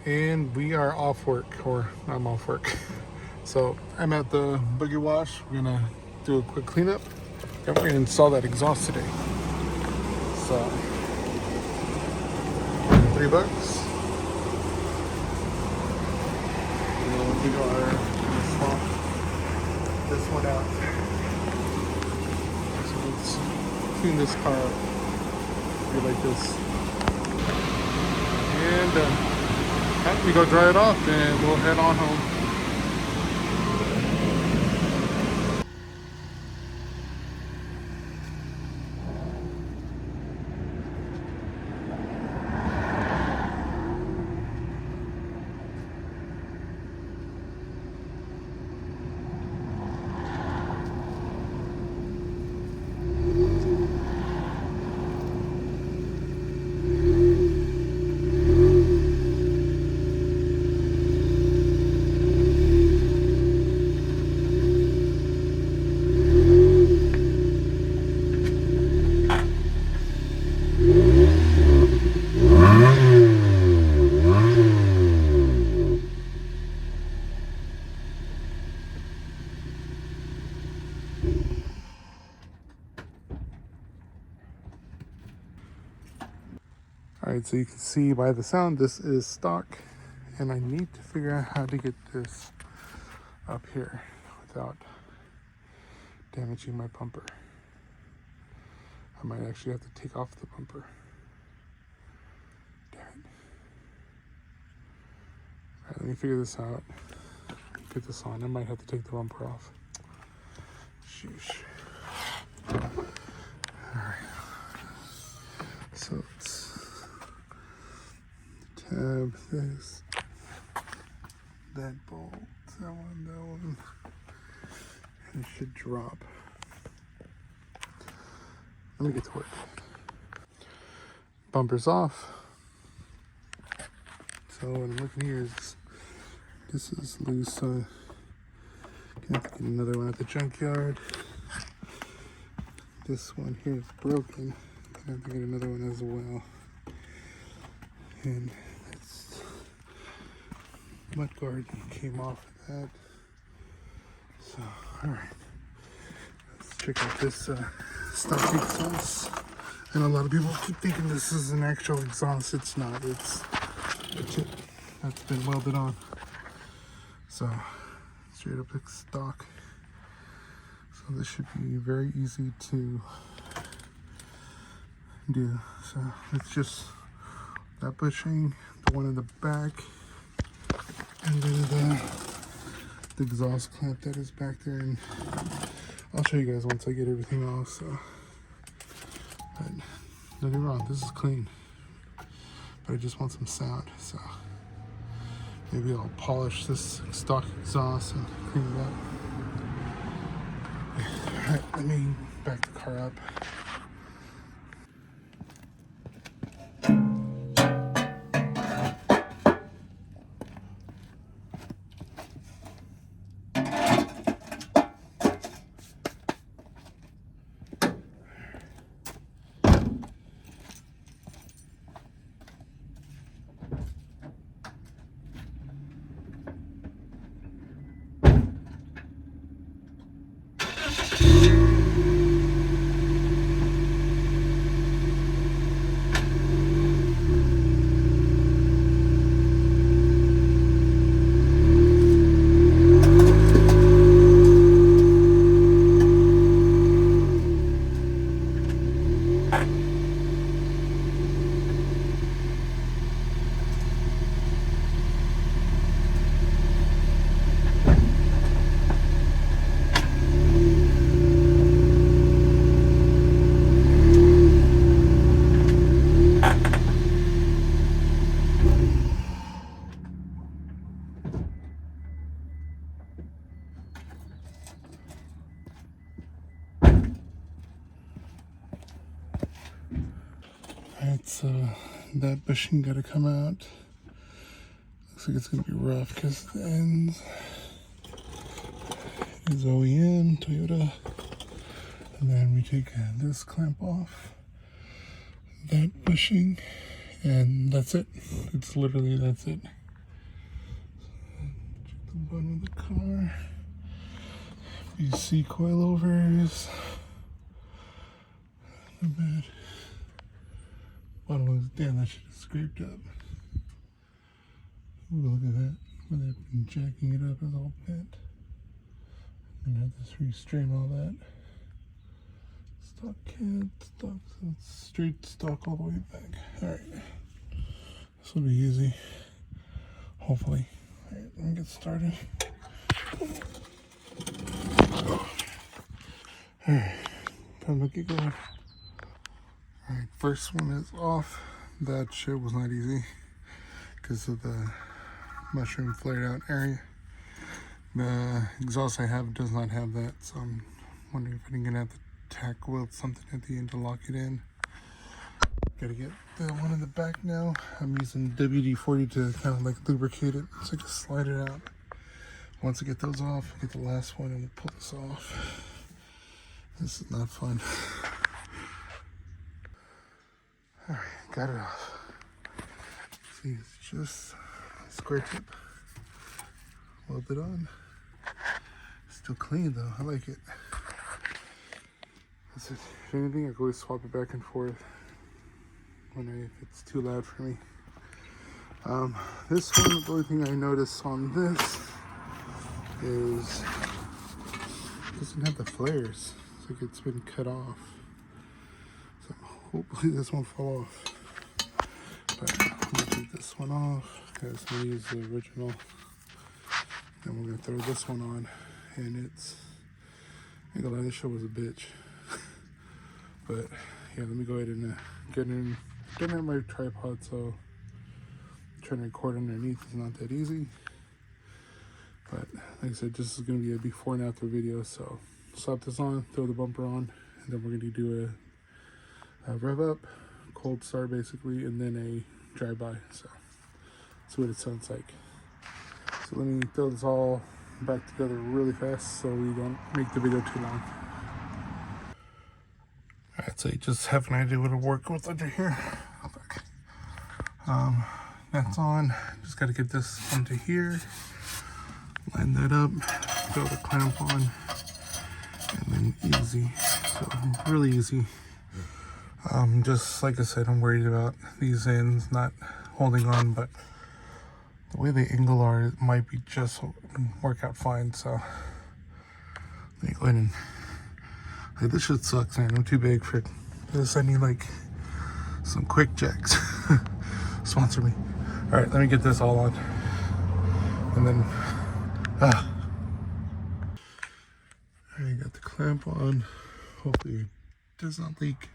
And we are off work, or I'm off work. So I'm at the boogie wash. We're gonna do a quick cleanup and we're gonna install that exhaust today. So $3. And we are gonna swap this one out. So let's clean this car up. Be like this. And we go dry it off and we'll head on home. Alright, so you can see by the sound, this is stock, and I need to figure out how to get this up here without damaging my bumper. I might actually have to take off the bumper. Damn it. Alright, let me figure this out. Get this on. I might have to take the bumper off. Sheesh. Alright. So let's tab this, that bolt, that one, and it should drop. Let me get to work. Bumper's off. So what I'm looking here is, this is loose, so I'm gonna have to get another one at the junkyard. This one here is broken. I have to get another one as well. And it's mudguard came off of that. So, alright. Let's check out this STRUP exhaust. And a lot of people keep thinking this is an actual exhaust. It's not. It's a tip that's been welded on. So, straight up stock. So this should be very easy to do. So it's just that bushing, the one in the back, and then the exhaust clamp that is back there. And I'll show you guys once I get everything off. So, but don't get me wrong, this is clean, but I just want some sound. So maybe I'll polish this stock exhaust and clean it up. All right, let me back the car up. Alright, so that bushing got to come out. Looks like it's going to be rough because the ends is OEM, Toyota. And then we take this clamp off, that bushing, and that's it. It's literally, that's it. the bottom of the car. BC coilovers. Not bad. Bottom looks, damn, that shit is scraped up. Ooh, look at that. Where they've been jacking it up, it's all bent. I'm gonna have to restrain all that. Stock kit, stock, so it's straight stock all the way back. Alright. This will be easy. Hopefully. Alright, let me get started. Alright, time to get going. Alright, first one is off. That shit was not easy because of the mushroom flared out area. The exhaust I have does not have that, so I'm wondering if I'm gonna have to tack weld something at the end to lock it in. Gotta get the one in the back now. I'm using WD-40 to kind of like lubricate it so I can slide it out. Once I get those off, I get the last one and we'll pull this off. This is not fun. Alright, got it off. See, it's just a square tip. Weld it on. Still clean though, I like it. That's it. If anything, I can always swap it back and forth if it's too loud for me. This one, the only thing I noticed on this is it doesn't have the flares. It's like it's been cut off. So hopefully this won't fall off. But I'm gonna take this one off because I'm gonna use the original. Then we're gonna throw this one on, and it's, I ain't gonna lie, this show was a bitch. But yeah, let me go ahead and get in my tripod, so trying to record underneath is not that easy. But like I said, this is gonna be a before and after video, so slap this on, throw the bumper on, and then we're gonna do a rev up, cold start basically, and then a drive-by. So that's what it sounds like. So let me throw this all back together really fast so we don't make the video too long. Alright, so you just have an idea what to work with under here. That's on. Just got to get this onto here, line that up, throw the clamp on, and then easy. So really easy. Just like I said, I'm worried about these ends not holding on, but the way they angle are, it might be just work out fine. So let me go ahead and, like, this shit sucks, man. I'm too big for this. I need like some quick jacks. Sponsor me. All right, let me get this all on, and then all right, got the clamp on. Hopefully it does not leak.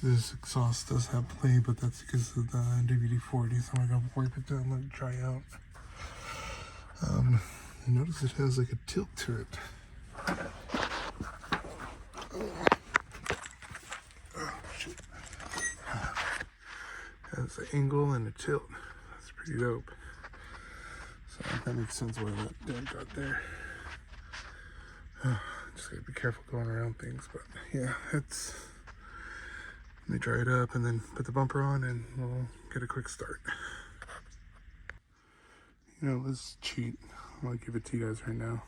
This exhaust does have play, but that's because of the WD-40, so I'm gonna wipe it down, let it dry out. Notice it has like a tilt to it. Oh shit. Has an angle and a tilt. That's pretty dope. So that makes sense why that dent got there. Just gotta be careful going around things, but yeah, it's. Let me dry it up and then put the bumper on and we'll get a quick start. You know, let's cheat. I'm gonna give it to you guys right now.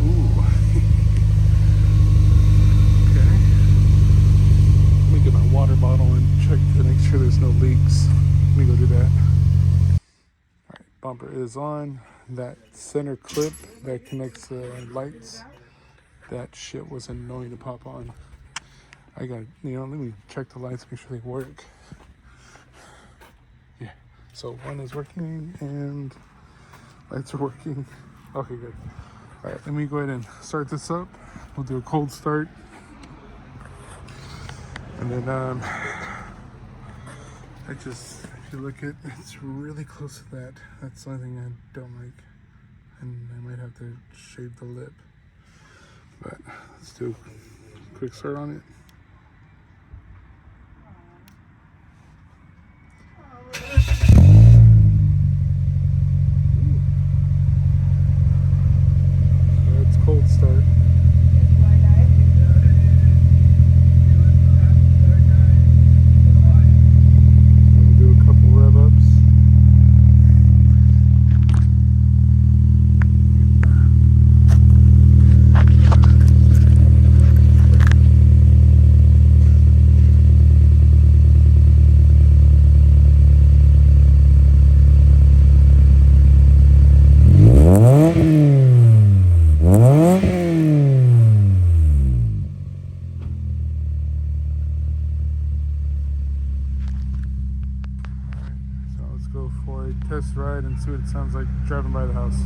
Ooh. Okay. Let me get my water bottle and check to make sure there's no leaks. Let me go do that. Alright, bumper is on. That center clip that connects the lights, that shit was annoying to pop on. I got, you know, let me check the lights, make sure they work. Yeah, so one is working and lights are working. Okay, good. All right, let me go ahead and start this up. We'll do a cold start. And then if you look at, it's really close to that. That's the only thing I don't like. And I might have to shave the lip. But let's do a quick start on it. So that's cold start. outside and see what it sounds like driving by the house.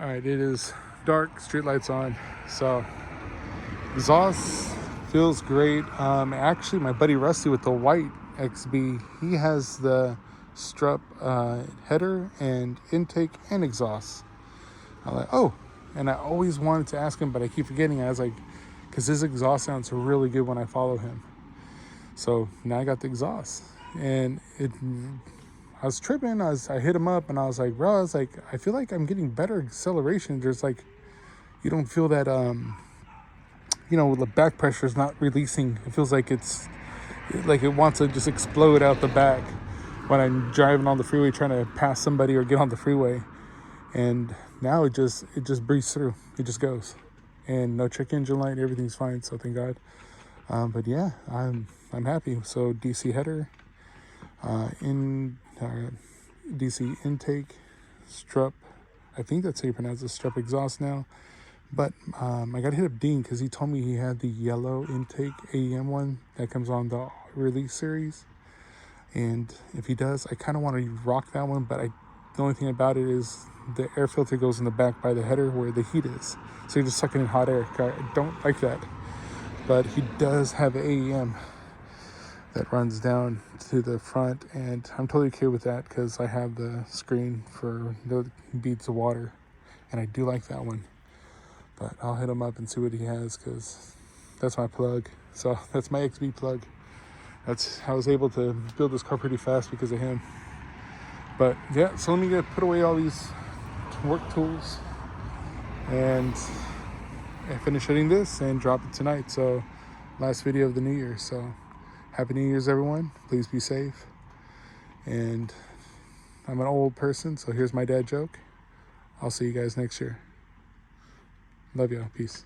All right, it is dark, street lights on, so exhaust feels great. Actually, my buddy Rusty with the white XB, he has the STRUP header and intake and exhaust. I'm like, oh, and I always wanted to ask him, but I keep forgetting. I was like, because his exhaust sounds really good when I follow him. So now I got the exhaust, and I was tripping. I hit him up, and I was like, bro, I feel like I'm getting better acceleration. There's like, you don't feel that, the back pressure is not releasing. It feels like it's like it wants to just explode out the back when I'm driving on the freeway trying to pass somebody or get on the freeway. And now it just breezes through. It just goes, and no check engine light. Everything's fine. So thank God. But yeah, I'm happy. So DC header, DC intake, STRUP. I think that's how you pronounce it, STRUP Exhaust now. But I got to hit up Dean because he told me he had the yellow intake AEM one that comes on the release series. And if he does, I kind of want to rock that one. But the only thing about it is the air filter goes in the back by the header where the heat is. So you're just sucking in hot air. I don't like that. But he does have an AEM that runs down to the front, and I'm totally okay with that because I have the screen for the beads of water, and I do like that one. But I'll hit him up and see what he has because that's my plug. So that's my XB plug. I was able to build this car pretty fast because of him. But yeah, so let me put away all these work tools, and I finish editing this and drop it tonight. So last video of the new year. So happy New Year's, everyone. Please be safe. And I'm an old person, so here's my dad joke. I'll see you guys next year. Love y'all. Peace.